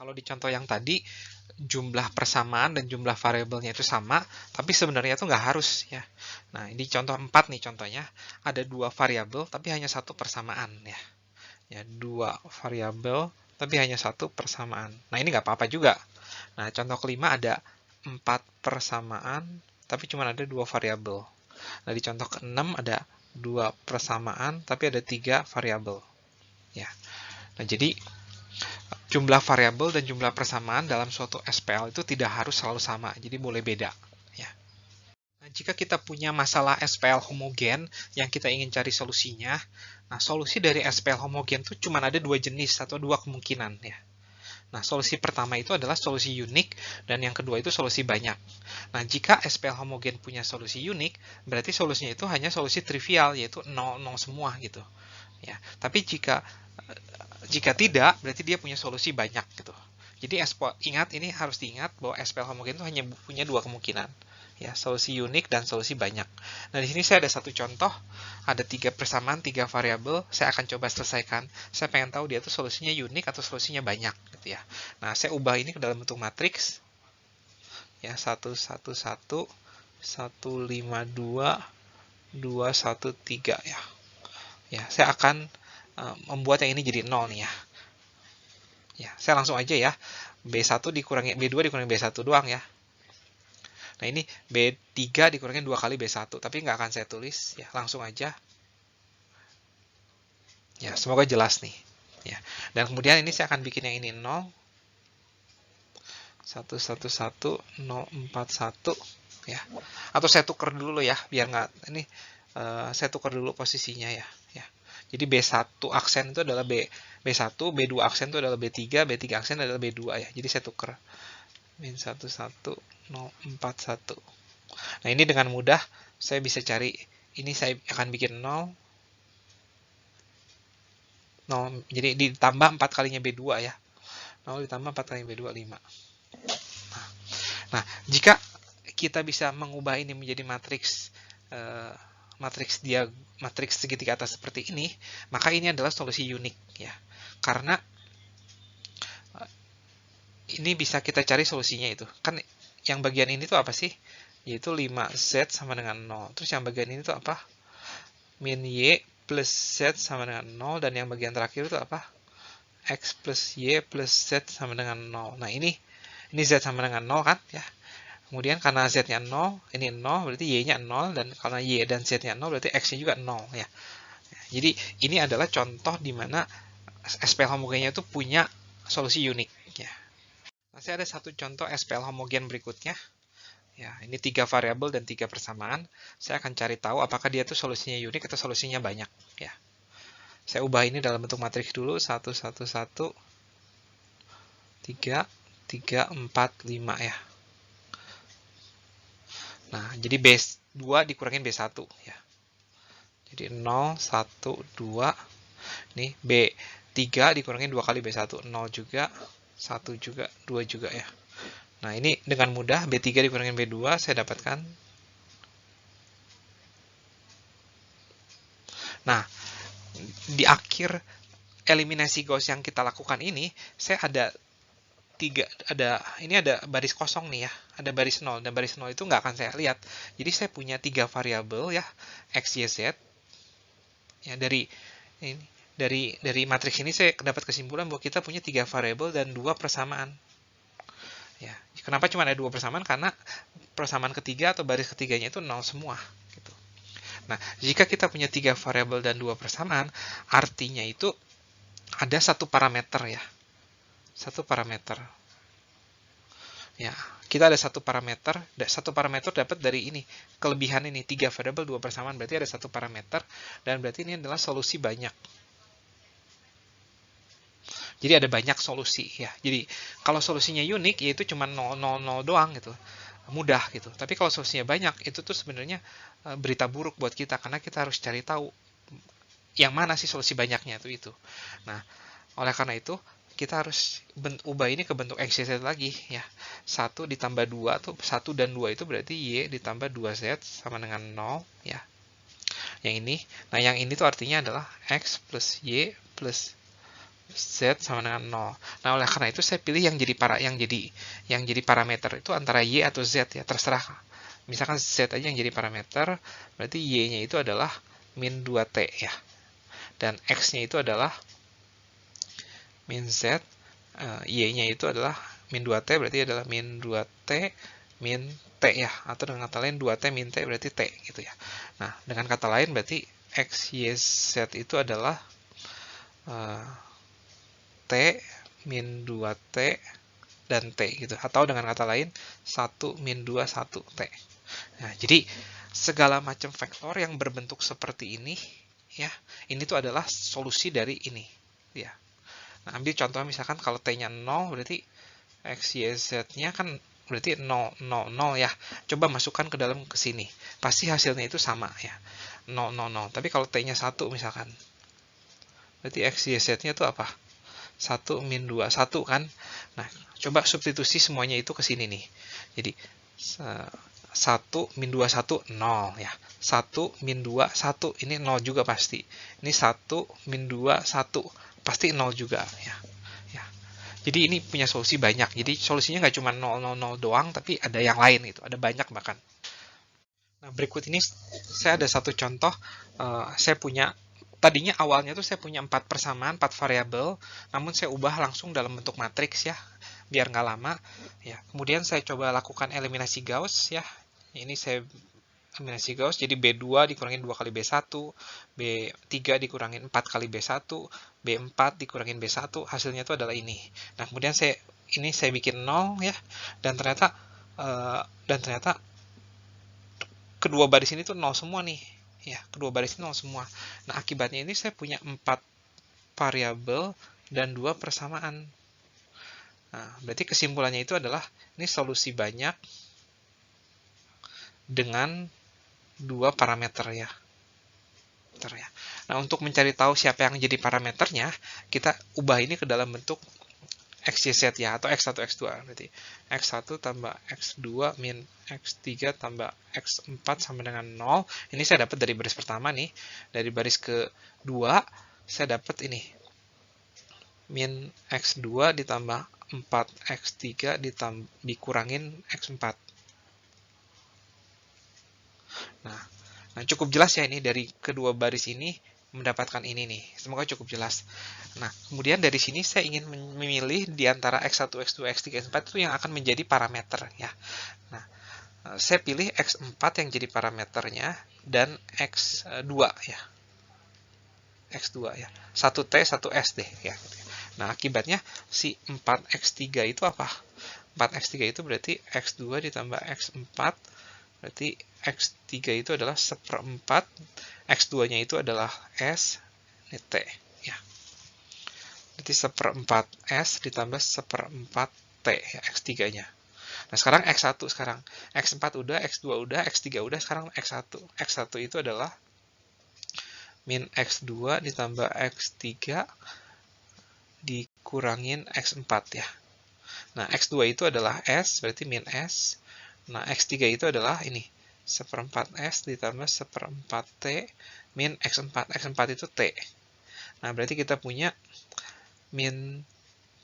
Kalau di contoh yang tadi, jumlah persamaan dan jumlah variabelnya itu sama, tapi sebenarnya itu nggak harus ya. Nah, ini contoh 4 nih contohnya. Ada 2 variabel, tapi hanya satu persamaan ya. Ya, 2 variabel, tapi hanya satu persamaan. Nah, ini nggak apa-apa juga. Nah, contoh kelima ada 4 persamaan, tapi cuma ada 2 variabel. Nah, di contoh keenam ada 2 persamaan, tapi ada 3 variabel. Ya. Nah, jadi jumlah variabel dan jumlah persamaan dalam suatu SPL itu tidak harus selalu sama, jadi boleh beda. Ya. Nah, jika kita punya masalah SPL homogen yang kita ingin cari solusinya, nah solusi dari SPL homogen itu cuma ada 2 jenis atau 2 kemungkinan. Ya. Nah, solusi pertama itu adalah solusi unik, dan yang kedua itu solusi banyak. Nah, jika SPL homogen punya solusi unik, berarti solusinya itu hanya solusi trivial, yaitu 0, 0 semua gitu. Ya, tapi jika tidak, berarti dia punya solusi banyak gitu. Jadi ingat, ini harus diingat bahwa SPL homogen itu hanya punya 2 kemungkinan. Ya, solusi unik dan solusi banyak. Nah, di sini saya ada satu contoh, ada 3 persamaan, 3 variabel. Saya akan coba selesaikan. Saya pengen tahu dia itu solusinya unik atau solusinya banyak gitu ya. Nah, saya ubah ini ke dalam bentuk matriks. Ya, 1 1 1 1 5 2 2 1 3 ya. Ya, saya akan membuat yang ini jadi 0 nih ya. Ya, saya langsung aja ya. B1 dikurangi B2 dikurangi B1 doang ya. Nah, ini B3 dikurangi 2 kali B1, tapi nggak akan saya tulis ya, langsung aja. Ya, semoga jelas nih. Ya. Dan kemudian ini saya akan bikin yang ini 0 1 1 1 0 4 1 ya. Atau saya tukar dulu ya, biar nggak ini saya tukar dulu posisinya ya. Ya. Jadi B1 aksen itu adalah B1, B2 aksen itu adalah B3, B3 aksen adalah B2 ya. Jadi saya tukar min 1 1 0 4 1. Nah, ini dengan mudah saya bisa cari, ini saya akan bikin 0 0, jadi ditambah 4 kalinya B2 ya. 0 ditambah 4 kali B2 5. Nah, jika kita bisa mengubah ini menjadi matriks segitiga atas seperti ini, maka ini adalah solusi unik ya. Karena ini bisa kita cari solusinya itu. Kan yang bagian ini tuh apa sih? Yaitu 5Z sama dengan 0. Terus yang bagian ini tuh apa? Min Y plus Z sama dengan 0. Dan yang bagian terakhir itu apa? X plus Y plus Z sama dengan 0. Nah, ini Z sama dengan 0 kan? Ya. Kemudian karena Z-nya 0, ini 0, berarti Y-nya 0. Dan karena Y dan Z-nya 0, berarti X-nya juga 0. Ya. Jadi, ini adalah contoh di mana SPL homogennya itu punya solusi unik. Ya. Nah, saya ada satu contoh SPL homogen berikutnya. Ya, ini 3 variabel dan 3 persamaan. Saya akan cari tahu apakah dia itu solusinya unik atau solusinya banyak. Ya. Saya ubah ini dalam bentuk matriks dulu. 1, 1, 1, 3, 3, 4, 5 ya. Nah, jadi B2 dikurangin B1 ya. Jadi 0, 1, 2. Nih, B3 dikurangin 2 kali B1. 0 juga, 1 juga, 2 juga ya. Nah, ini dengan mudah B3 dikurangin B2 saya dapatkan. Nah, di akhir eliminasi Gauss yang kita lakukan ini, saya ada baris kosong nih ya, ada baris 0, dan baris 0 itu nggak akan saya lihat. Jadi saya punya 3 variabel ya, X, Y, Z. Ya, dari matriks ini saya dapat kesimpulan bahwa kita punya 3 variabel dan 2 persamaan. Ya, kenapa cuma ada 2 persamaan? Karena persamaan ketiga atau baris ketiganya itu 0 semua. Gitu. Nah, jika kita punya 3 variabel dan 2 persamaan, artinya itu ada satu parameter ya. Satu parameter. Ya, kita ada satu parameter dapat dari ini. Kelebihan ini 3 variabel 2 persamaan, berarti ada satu parameter, dan berarti ini adalah solusi banyak. Jadi ada banyak solusi ya. Jadi kalau solusinya unik yaitu cuma 0 0 0 doang gitu. Mudah gitu. Tapi kalau solusinya banyak itu tuh sebenarnya berita buruk buat kita karena kita harus cari tahu yang mana sih solusi banyaknya itu. Nah, oleh karena itu kita harus ubah ini ke bentuk X, Y, Z lagi ya. 1 ditambah 2 tuh 1 dan 2 itu berarti Y ditambah 2Z sama dengan 0 ya. Yang ini. Nah, yang ini tuh artinya adalah X plus Y plus Z sama dengan 0. Nah, oleh karena itu saya pilih yang jadi parameter itu antara Y atau Z ya, terserah. Misalkan Z aja yang jadi parameter, berarti Y-nya itu adalah min 2T ya. Dan X-nya itu adalah min Z, Y-nya itu adalah min 2T, berarti adalah min 2T min T ya. Atau dengan kata lain 2T min T berarti T gitu ya. Nah, dengan kata lain berarti X, Y, Z itu adalah T min 2T dan T gitu. Atau dengan kata lain 1 min 2, 1 T. Nah, jadi segala macam vektor yang berbentuk seperti ini ya, ini tuh adalah solusi dari ini ya. Nah, ambil contoh misalkan kalau T-nya 0 berarti X, Y, Z-nya kan berarti 0, 0, 0 ya. Coba masukkan ke dalam ke sini. Pasti hasilnya itu sama ya. 0, 0, 0. Tapi kalau T-nya 1 misalkan, berarti X, Y, Z-nya itu apa? 1 min 2, 1 kan? Nah, coba substitusi semuanya itu ke sini nih. Jadi, 1 min 2, 1, 0 ya. 1 min 2, 1. Ini 0 juga pasti. Ini 1 min 2, 1. Pasti 0 juga ya. Ya. Jadi ini punya solusi banyak. Jadi solusinya nggak cuma 0, 0, 0 doang, tapi ada yang lain gitu. Ada banyak bahkan. Nah, berikut ini saya ada satu contoh. Saya punya tadinya awalnya tuh saya punya 4 persamaan, 4 variabel, namun saya ubah langsung dalam bentuk matriks ya, biar nggak lama. Ya, kemudian saya coba lakukan eliminasi Gauss ya. Ini saya eliminasi Gauss, jadi B2 dikurangin 2 kali B1, B3 dikurangin 4 kali B1, B4 dikurangin B1, hasilnya itu adalah ini. Nah, kemudian saya bikin 0 ya, dan ternyata kedua baris ini tuh 0 semua nih. Ya, kedua baris ini 0 semua. Nah, akibatnya ini saya punya 4 variabel dan 2 persamaan. Nah, berarti kesimpulannya itu adalah ini solusi banyak dengan 2 parameter ya. Nah, untuk mencari tahu siapa yang jadi parameternya, kita ubah ini ke dalam bentuk X, Y, Z ya, atau X1, X2. Berarti X1 tambah X2 min X3 tambah X4 sama dengan 0. Ini saya dapat dari baris pertama nih. Dari baris kedua, saya dapat ini. Min X2 ditambah 4X3 dikurangin X4. Nah, cukup jelas ya ini dari kedua baris ini mendapatkan ini nih. Semoga cukup jelas. Nah, kemudian dari sini saya ingin memilih di antara X1, X2, X3, X4 itu yang akan menjadi parameter ya. Nah, saya pilih X4 yang jadi parameternya dan X2 ya. X2 ya. 1T, 1S deh ya. Nah, akibatnya si 4X3 itu apa? 4X3 itu berarti X2 ditambah X4, berarti X3 itu adalah 1/4, X2-nya itu adalah S, ini T. Ya. Berarti 1/4 S ditambah 1/4 T, ya, X3-nya. Nah, sekarang X1 sekarang. X4 udah, X2 udah, X3 udah, sekarang X1. X1 itu adalah min X2 ditambah X3 dikurangin X4 ya. Nah, X2 itu adalah S, berarti min S. Nah, X3 itu adalah ini, 1/4 S ditambah 1/4 T min X4. X4 itu T. Nah, berarti kita punya min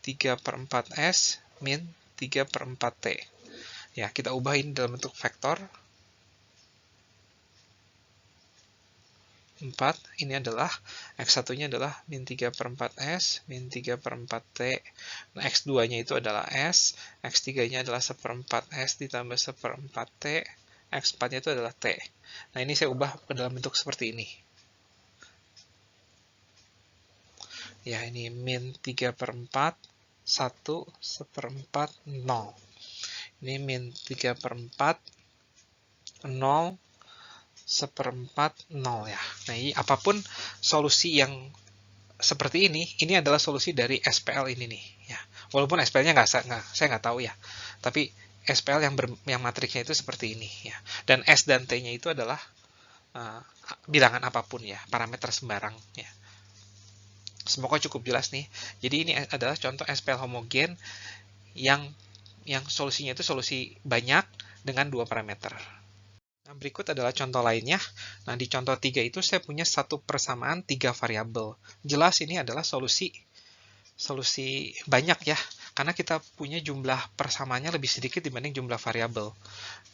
3/4 S min 3/4 T. Ya, kita ubahin dalam bentuk vektor. 4, ini adalah X1-nya adalah min 3/4 S, min 3/4 T. Nah, X2-nya itu adalah S, X3-nya adalah 1/4 S ditambah 1/4 T, X4-nya itu adalah T. Nah, ini saya ubah ke dalam bentuk seperti ini. Ya, ini min 3/4, 1, 1/4, 0. Ini min 3/4, 0, 1/4, 0 ya. Nah, ini apapun solusi yang seperti ini adalah solusi dari SPL ini nih. Ya. Walaupun SPL-nya saya nggak tahu ya. Tapi SPL yang matriksnya itu seperti ini ya. Dan S dan T-nya itu adalah bilangan apapun ya, parameter sembarang ya. Semoga cukup jelas nih. Jadi ini adalah contoh SPL homogen yang solusinya itu solusi banyak dengan 2 parameter. Nah, berikut adalah contoh lainnya. Nah, di contoh 3 itu saya punya satu persamaan 3 variabel. Jelas ini adalah solusi solusi banyak ya, karena kita punya jumlah persamaannya lebih sedikit dibanding jumlah variabel.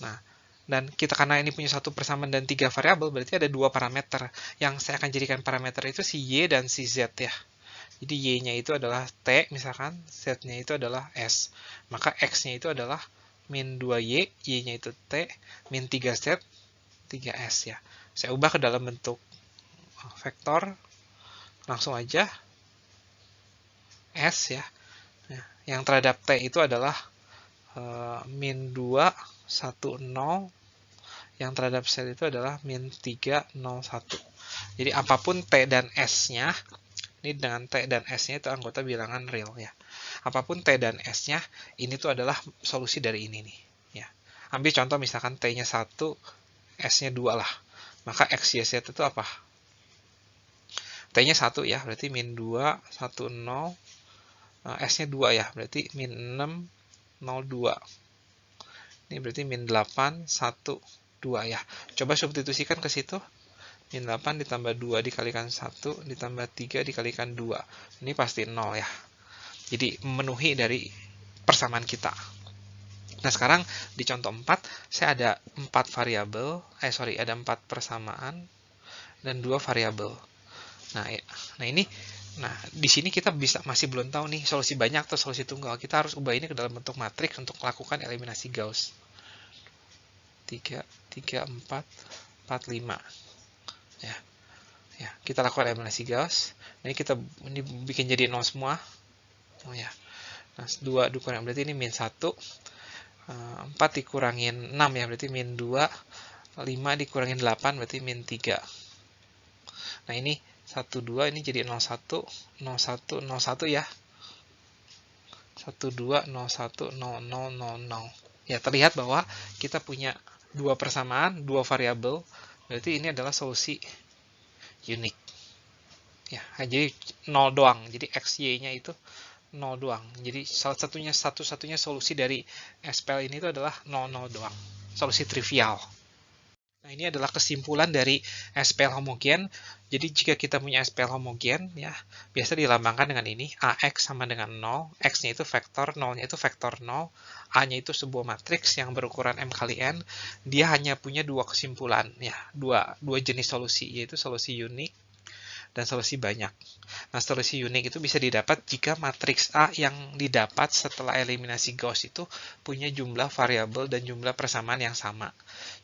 Nah, dan kita karena ini punya satu persamaan dan 3 variabel, berarti ada 2 parameter. Yang saya akan jadikan parameter itu si Y dan si Z ya. Jadi Y-nya itu adalah T, misalkan, Z-nya itu adalah S. Maka X-nya itu adalah min 2Y, Y-nya itu T, min 3Z, 3S ya. Saya ubah ke dalam bentuk vektor, langsung aja S ya. Yang terhadap T itu adalah min 2, 1, 0. Yang terhadap Z itu adalah min 3, 0, 1. Jadi apapun T dan S-nya, ini dengan T dan S-nya itu anggota bilangan real ya. Apapun T dan S-nya, ini tuh adalah solusi dari ini nih. Ya. Ambil contoh misalkan T-nya 1, S-nya 2 lah. Maka X, Y, Z itu apa? T-nya 1 ya, berarti min 2, 1, 0. S-nya 2 ya, berarti min 6, 0, 2. Ini berarti min 8, 1, 2 ya. Coba substitusikan ke situ. Min 8 ditambah 2 dikalikan 1 ditambah 3 dikalikan 2. Ini pasti 0 ya. Jadi memenuhi dari persamaan kita. Nah sekarang di contoh 4, saya ada 4 variabel, ada 4 persamaan dan 2 variabel. Nah ini, di sini kita masih belum tahu nih solusi banyak atau solusi tunggal. Kita harus ubah ini ke dalam bentuk matriks untuk melakukan eliminasi Gauss. 3, 4, 5. Ya, kita lakukan eliminasi Gauss. Ini kita bikin jadi 0 semua. Oh ya. Nah, 2 dikurang berarti ini min 1. 4 dikurangin 6 ya, berarti min 2. 5 dikurangin 8 berarti min 3. Nah, ini 1, 2 ini jadi 01, 01, 01 ya. 1, 2, 01, 00, 00. Ya, terlihat bahwa kita punya 2 persamaan, 2 variabel. Berarti ini adalah solusi unik. Ya, jadi 0 doang. Jadi X, Y-nya itu 0 doang. Jadi satu-satunya solusi dari SPL ini itu adalah 0, 0 doang. Solusi trivial. Nah, ini adalah kesimpulan dari SPL homogen. Jadi jika kita punya SPL homogen, ya, biasa dilambangkan dengan ini. AX sama dengan 0, X-nya itu vektor, 0-nya itu vektor 0, A-nya itu sebuah matriks yang berukuran M kali N. Dia hanya punya 2 kesimpulan, ya, dua jenis solusi, yaitu solusi unik dan solusi banyak. Nah, solusi unik itu bisa didapat jika matriks A yang didapat setelah eliminasi Gauss itu punya jumlah variabel dan jumlah persamaan yang sama.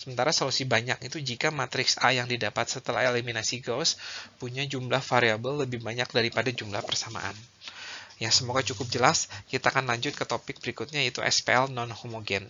Sementara solusi banyak itu jika matriks A yang didapat setelah eliminasi Gauss punya jumlah variabel lebih banyak daripada jumlah persamaan. Ya, semoga cukup jelas. Kita akan lanjut ke topik berikutnya yaitu SPL non-homogen.